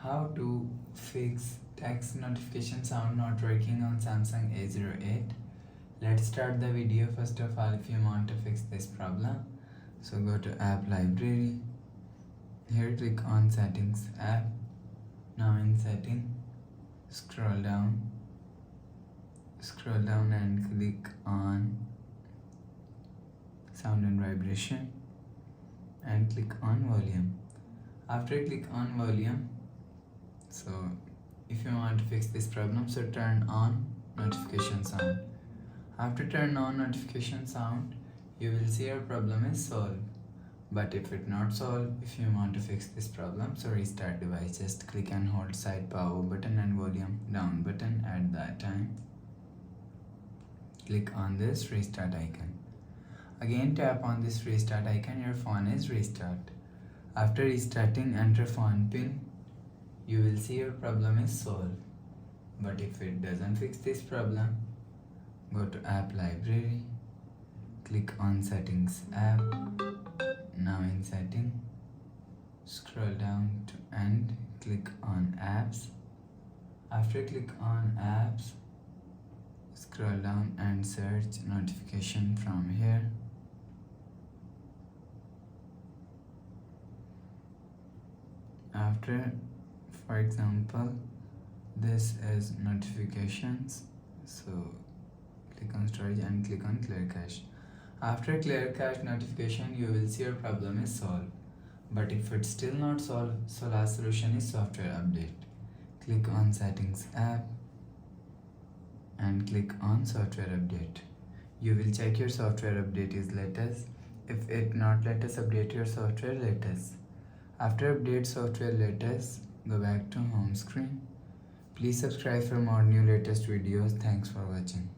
How to fix text notification sound not working on Samsung A08. Let's start the video. First of all, if you want to fix this problem, so go to app library. Here click on settings app. Now in setting, scroll down and click on sound and vibration and click on volume. After click on volume, so if you want to fix this problem, so turn on notification sound. After turn on notification sound, you will see your problem is solved. But if it not solved, if you want to fix this problem, so restart device. Just click and hold side power button and volume down button at that time. Click on this restart icon. Again tap on this restart icon, your phone is restart. After restarting, enter phone pin. You will see your problem is solved. But if it doesn't fix this problem, go to app library, click on settings app. Now in setting, scroll down to end, click on apps. After click on apps, scroll down and search notification from here. After, for example, this is notifications, so click on storage and click on clear cache. After clear cache notification, you will see your problem is solved. But if it's still not solved, so last solution is software update. Click on settings app and click on software update. You will check your software update is latest. If it not latest, update your software latest. After update software latest, go back to home screen. Please subscribe for more new latest videos. Thanks for watching.